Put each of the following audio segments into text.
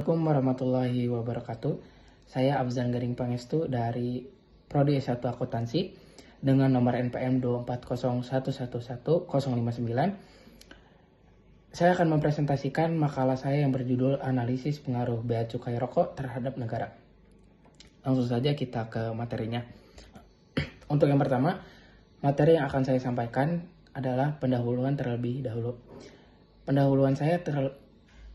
Assalamualaikum warahmatullahi wabarakatuh. Saya Abzan Garing Pangestu dari Prodi S1 Akuntansi dengan nomor NPM 240111059. Saya akan mempresentasikan makalah saya yang berjudul Analisis Pengaruh Bea Cukai Rokok Terhadap Negara. Langsung saja kita ke materinya. Untuk yang pertama, materi yang akan saya sampaikan adalah pendahuluan terlebih dahulu. Pendahuluan saya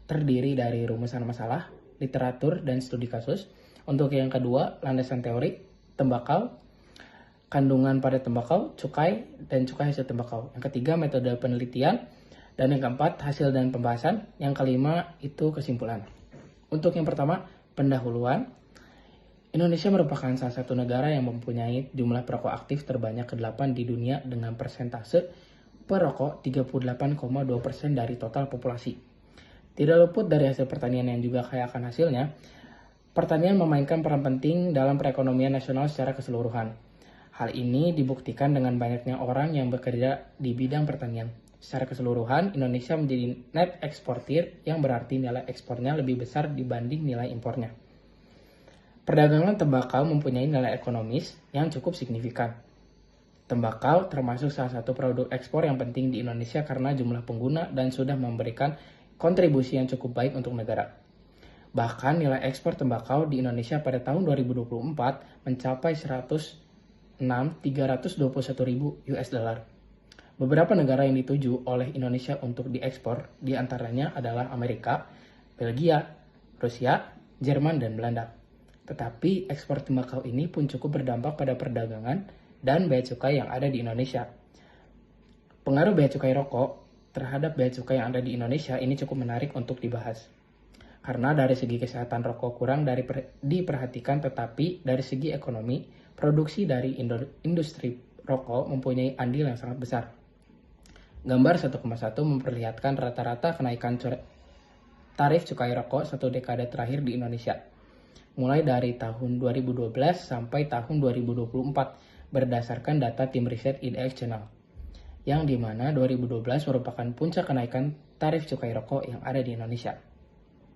terdiri dari rumusan masalah, literatur, dan studi kasus. Untuk yang kedua, landasan teori, tembakau, kandungan pada tembakau, cukai, dan cukai hasil tembakau. Yang ketiga, metode penelitian. Dan yang keempat, hasil dan pembahasan. Yang kelima, itu kesimpulan. Untuk yang pertama, pendahuluan. Indonesia merupakan salah satu negara yang mempunyai jumlah perokok aktif terbanyak ke-8 di dunia dengan persentase perokok 38,2% dari total populasi. Tidak luput dari hasil pertanian yang juga kaya akan hasilnya, pertanian memainkan peran penting dalam perekonomian nasional secara keseluruhan. Hal ini dibuktikan dengan banyaknya orang yang bekerja di bidang pertanian. Secara keseluruhan, Indonesia menjadi net eksportir yang berarti nilai ekspornya lebih besar dibanding nilai impornya. Perdagangan tembakau mempunyai nilai ekonomis yang cukup signifikan. Tembakau termasuk salah satu produk ekspor yang penting di Indonesia karena jumlah pengguna dan sudah memberikan kontribusi yang cukup baik untuk negara. Bahkan nilai ekspor tembakau di Indonesia pada tahun 2024 mencapai 106.321.000 US dollar. Beberapa negara yang dituju oleh Indonesia untuk diekspor diantaranya adalah Amerika, Belgia, Rusia, Jerman, dan Belanda. Tetapi ekspor tembakau ini pun cukup berdampak pada perdagangan dan bea cukai yang ada di Indonesia. Pengaruh bea cukai rokok terhadap bea cukai yang ada di Indonesia ini cukup menarik untuk dibahas. Karena dari segi kesehatan rokok kurang diperhatikan, tetapi dari segi ekonomi, produksi dari industri rokok mempunyai andil yang sangat besar. Gambar 1,1 memperlihatkan rata-rata kenaikan tarif cukai rokok satu dekade terakhir di Indonesia. Mulai dari tahun 2012 sampai tahun 2024 berdasarkan data tim riset IDX Channel, yang dimana 2012 merupakan puncak kenaikan tarif cukai rokok yang ada di Indonesia.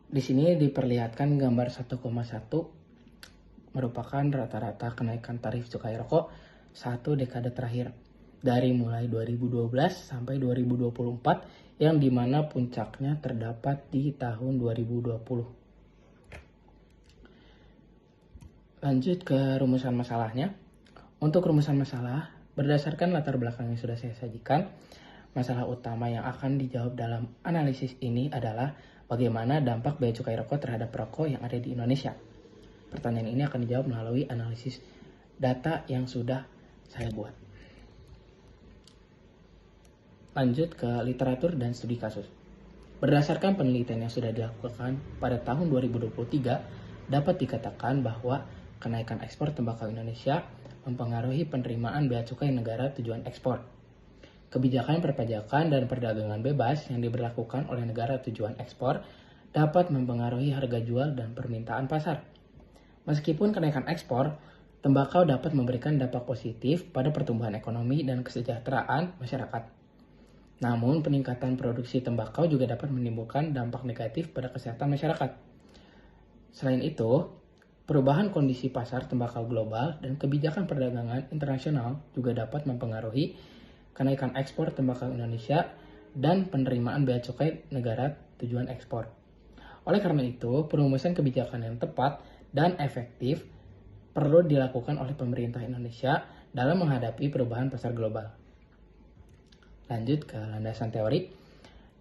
Di sini diperlihatkan gambar 1,1 merupakan rata-rata kenaikan tarif cukai rokok satu dekade terakhir dari mulai 2012 sampai 2024 yang dimana puncaknya terdapat di tahun 2020. Lanjut ke rumusan masalahnya. Untuk rumusan masalah, berdasarkan latar belakang yang sudah saya sajikan, masalah utama yang akan dijawab dalam analisis ini adalah bagaimana dampak bea cukai rokok terhadap perokok yang ada di Indonesia. Pertanyaan ini akan dijawab melalui analisis data yang sudah saya buat. Lanjut ke literatur dan studi kasus. Berdasarkan penelitian yang sudah dilakukan pada tahun 2023, dapat dikatakan bahwa kenaikan ekspor tembakau Indonesia mempengaruhi penerimaan bea cukai negara tujuan ekspor. Kebijakan perpajakan dan perdagangan bebas yang diberlakukan oleh negara tujuan ekspor dapat mempengaruhi harga jual dan permintaan pasar. Meskipun kenaikan ekspor, tembakau dapat memberikan dampak positif pada pertumbuhan ekonomi dan kesejahteraan masyarakat. Namun, peningkatan produksi tembakau juga dapat menimbulkan dampak negatif pada kesehatan masyarakat. Selain itu, perubahan kondisi pasar tembakau global dan kebijakan perdagangan internasional juga dapat mempengaruhi kenaikan ekspor tembakau Indonesia dan penerimaan bea cukai negara tujuan ekspor. Oleh karena itu, perumusan kebijakan yang tepat dan efektif perlu dilakukan oleh pemerintah Indonesia dalam menghadapi perubahan pasar global. Lanjut ke landasan teori.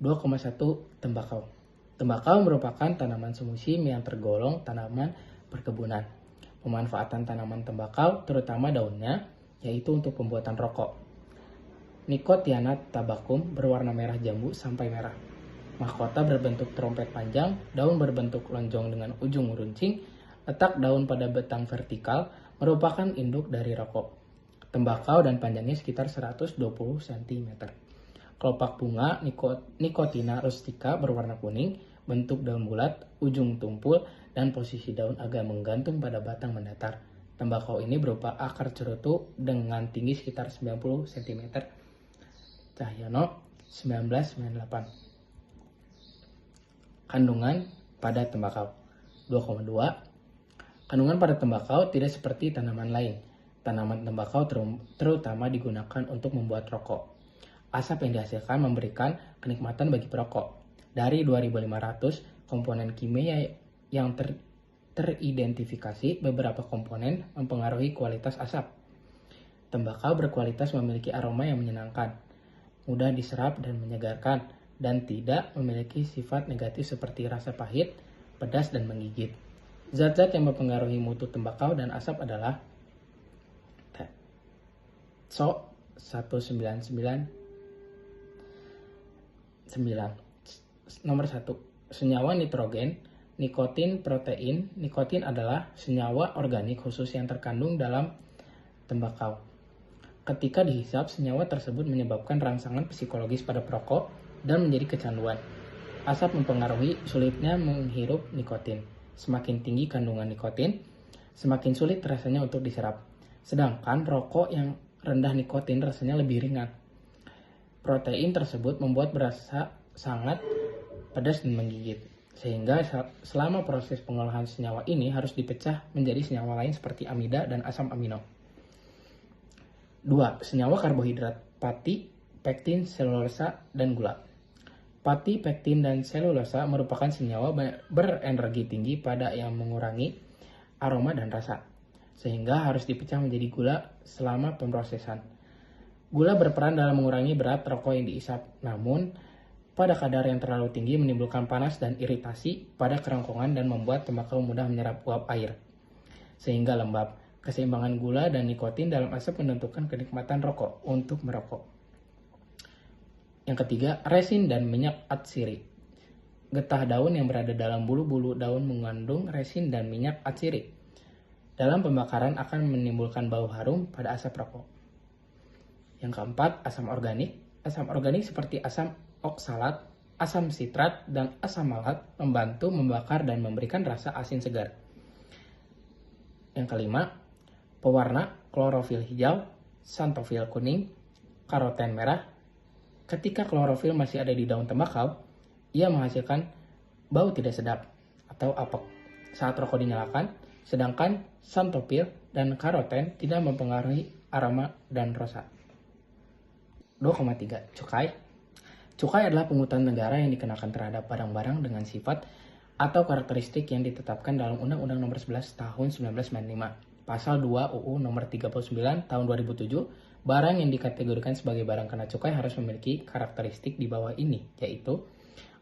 2,1 tembakau. Tembakau merupakan tanaman semusim yang tergolong tanaman perkebunan. Pemanfaatan tanaman tembakau, terutama daunnya, yaitu untuk pembuatan rokok. Nicotiana tabacum berwarna merah jambu sampai merah. Mahkota berbentuk trompet panjang, daun berbentuk lonjong dengan ujung meruncing, letak daun pada batang vertikal, merupakan induk dari rokok. Tembakau dan panjangnya sekitar 120 cm. Kelopak bunga Nicotina rustica berwarna kuning, bentuk daun bulat, ujung tumpul, dan posisi daun agak menggantung pada batang mendatar. Tembakau ini berupa akar cerutu dengan tinggi sekitar 90 cm. Cahyono 1998. Kandungan pada tembakau. 2,2. Kandungan pada tembakau tidak seperti tanaman lain. Tanaman tembakau terutama digunakan untuk membuat rokok. Asap yang dihasilkan memberikan kenikmatan bagi perokok. Dari 2.500 komponen kimia yang teridentifikasi, beberapa komponen mempengaruhi kualitas asap. Tembakau berkualitas memiliki aroma yang menyenangkan, mudah diserap dan menyegarkan, dan tidak memiliki sifat negatif seperti rasa pahit, pedas, dan menggigit. Zat-zat yang mempengaruhi mutu tembakau dan asap adalah SO 199. Nomor 1. Senyawa nitrogen, nikotin, protein. Nikotin adalah senyawa organik khusus yang terkandung dalam tembakau. Ketika dihisap, senyawa tersebut menyebabkan rangsangan psikologis pada perokok dan menjadi kecanduan. Asap mempengaruhi sulitnya menghirup nikotin. Semakin tinggi kandungan nikotin, semakin sulit rasanya untuk diserap. Sedangkan rokok yang rendah nikotin rasanya lebih ringan. Protein tersebut membuat berasa sangat pedas dan menggigit. Sehingga selama proses pengolahan senyawa ini harus dipecah menjadi senyawa lain seperti amida dan asam amino. 2. Senyawa karbohidrat, pati, pektin, selulosa, dan gula. Pati, pektin, dan selulosa merupakan senyawa berenergi tinggi pada yang mengurangi aroma dan rasa, sehingga harus dipecah menjadi gula selama pemrosesan. Gula berperan dalam mengurangi berat rokok yang diisap, namun pada kadar yang terlalu tinggi menimbulkan panas dan iritasi pada kerongkongan dan membuat tembakau mudah menyerap uap air, sehingga lembab. Keseimbangan gula dan nikotin dalam asap menentukan kenikmatan rokok untuk merokok. Yang ketiga, resin dan minyak atsiri. Getah daun yang berada dalam bulu-bulu daun mengandung resin dan minyak atsiri. Dalam pembakaran akan menimbulkan bau harum pada asap rokok. Yang keempat, asam organik. Asam organik seperti asam oksalat, asam sitrat, dan asam malat membantu membakar dan memberikan rasa asin segar. Yang kelima, pewarna, klorofil hijau, xanthofil kuning, karoten merah. Ketika klorofil masih ada di daun tembakau, ia menghasilkan bau tidak sedap atau apek saat rokok dinyalakan, sedangkan xanthofil dan karoten tidak mempengaruhi aroma dan rasa. 2,3. Cukai. Cukai adalah pungutan negara yang dikenakan terhadap barang-barang dengan sifat atau karakteristik yang ditetapkan dalam Undang-Undang Nomor 11 Tahun 1995. Pasal 2 UU Nomor 39 Tahun 2007, barang yang dikategorikan sebagai barang kena cukai harus memiliki karakteristik di bawah ini, yaitu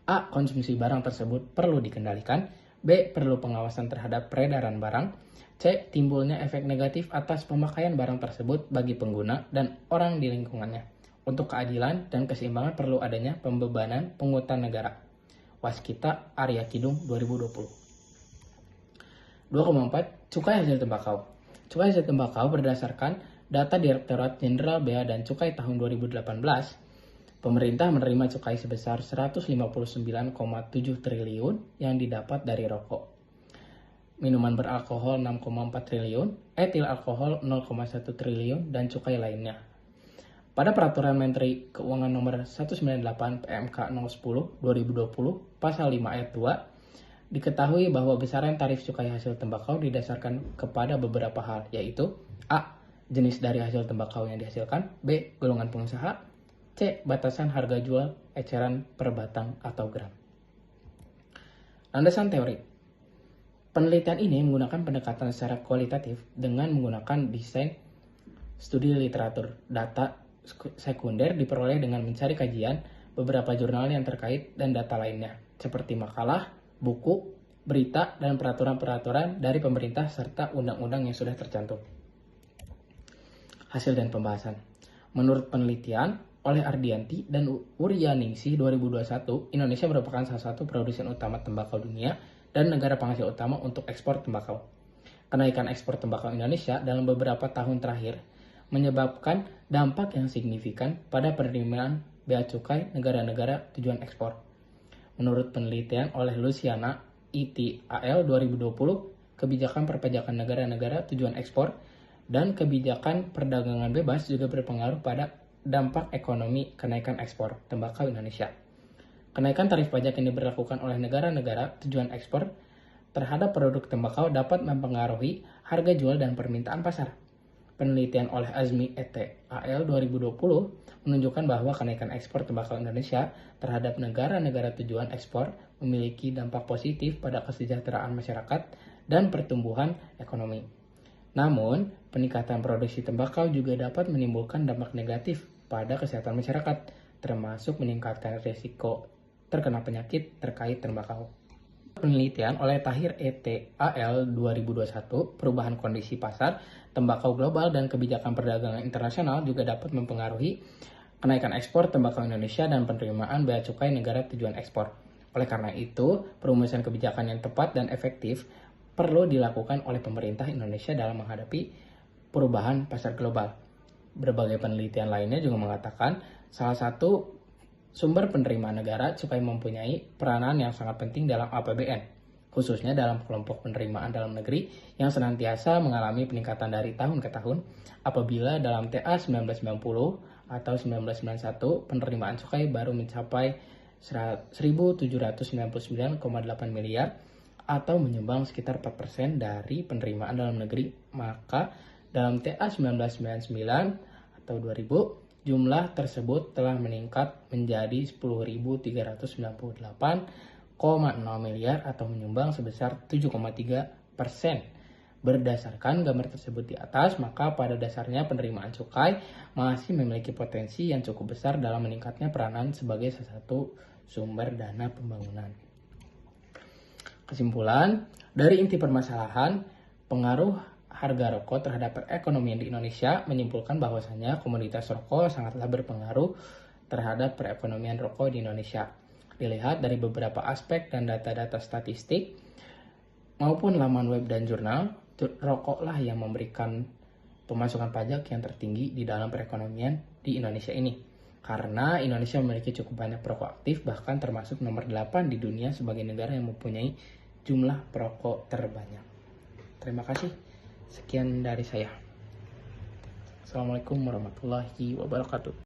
A. Konsumsi barang tersebut perlu dikendalikan, B. Perlu pengawasan terhadap peredaran barang, C. Timbulnya efek negatif atas pemakaian barang tersebut bagi pengguna dan orang di lingkungannya. Untuk keadilan dan keseimbangan perlu adanya pembebanan pungutan negara. Waskita Arya Kidung 2020. 2,4. Cukai hasil tembakau. Cukai hasil tembakau berdasarkan data Direktorat Jenderal Bea dan Cukai tahun 2018, pemerintah menerima cukai sebesar 159,7 triliun yang didapat dari rokok, minuman beralkohol 6,4 triliun, etil alkohol 0,1 triliun, dan cukai lainnya. Pada Peraturan Menteri Keuangan Nomor 198 PMK 010 2020 Pasal 5 Ayat 2, diketahui bahwa besaran tarif cukai hasil tembakau didasarkan kepada beberapa hal, yaitu A. Jenis dari hasil tembakau yang dihasilkan, B. Golongan pengusaha, C. Batasan harga jual eceran per batang atau gram. Landasan teori. Penelitian ini menggunakan pendekatan secara kualitatif dengan menggunakan desain studi literatur. Data sekunder diperoleh dengan mencari kajian beberapa jurnal yang terkait dan data lainnya, seperti makalah, buku, berita, dan peraturan-peraturan dari pemerintah serta undang-undang yang sudah tercantum. Hasil dan pembahasan. Menurut penelitian oleh Ardianti dan Uryaningsih 2021, Indonesia merupakan salah satu produsen utama tembakau dunia dan negara penghasil utama untuk ekspor tembakau. Kenaikan ekspor tembakau Indonesia dalam beberapa tahun terakhir menyebabkan dampak yang signifikan pada penerimaan bea cukai negara-negara tujuan ekspor. Menurut penelitian oleh Luciana ITAL 2020, kebijakan perpajakan negara-negara tujuan ekspor dan kebijakan perdagangan bebas juga berpengaruh pada dampak ekonomi kenaikan ekspor tembakau Indonesia. Kenaikan tarif pajak yang diberlakukan oleh negara-negara tujuan ekspor terhadap produk tembakau dapat mempengaruhi harga jual dan permintaan pasar. Penelitian oleh Azmi et al. 2020 menunjukkan bahwa kenaikan ekspor tembakau Indonesia terhadap negara-negara tujuan ekspor memiliki dampak positif pada kesejahteraan masyarakat dan pertumbuhan ekonomi. Namun, peningkatan produksi tembakau juga dapat menimbulkan dampak negatif pada kesehatan masyarakat, termasuk meningkatkan risiko terkena penyakit terkait tembakau. Penelitian oleh Tahir et al. 2021, perubahan kondisi pasar tembakau global dan kebijakan perdagangan internasional juga dapat mempengaruhi kenaikan ekspor tembakau Indonesia dan penerimaan bea cukai negara tujuan ekspor. Oleh karena itu, perumusan kebijakan yang tepat dan efektif perlu dilakukan oleh pemerintah Indonesia dalam menghadapi perubahan pasar global. Berbagai penelitian lainnya juga mengatakan salah satu sumber penerimaan negara cukai mempunyai peranan yang sangat penting dalam APBN, khususnya dalam kelompok penerimaan dalam negeri yang senantiasa mengalami peningkatan dari tahun ke tahun. Apabila dalam TA 1990 atau 1991 penerimaan cukai baru mencapai 1.799,8 miliar atau menyumbang sekitar 4% dari penerimaan dalam negeri, maka dalam TA 1999 atau 2000 jumlah tersebut telah meningkat menjadi 10.398,0 miliar atau menyumbang sebesar 7,3%. Berdasarkan gambar tersebut di atas, maka pada dasarnya penerimaan cukai masih memiliki potensi yang cukup besar dalam meningkatnya peranan sebagai salah satu sumber dana pembangunan. Kesimpulan, dari inti permasalahan, pengaruh harga rokok terhadap perekonomian di Indonesia menyimpulkan bahwasanya komoditas rokok sangatlah berpengaruh terhadap perekonomian rokok di Indonesia. Dilihat dari beberapa aspek dan data-data statistik maupun laman web dan jurnal, rokoklah yang memberikan pemasukan pajak yang tertinggi di dalam perekonomian di Indonesia ini. Karena Indonesia memiliki cukup banyak perokok aktif, bahkan termasuk nomor 8 di dunia sebagai negara yang mempunyai jumlah perokok terbanyak. Terima kasih. Sekian dari saya. Assalamualaikum warahmatullahi wabarakatuh.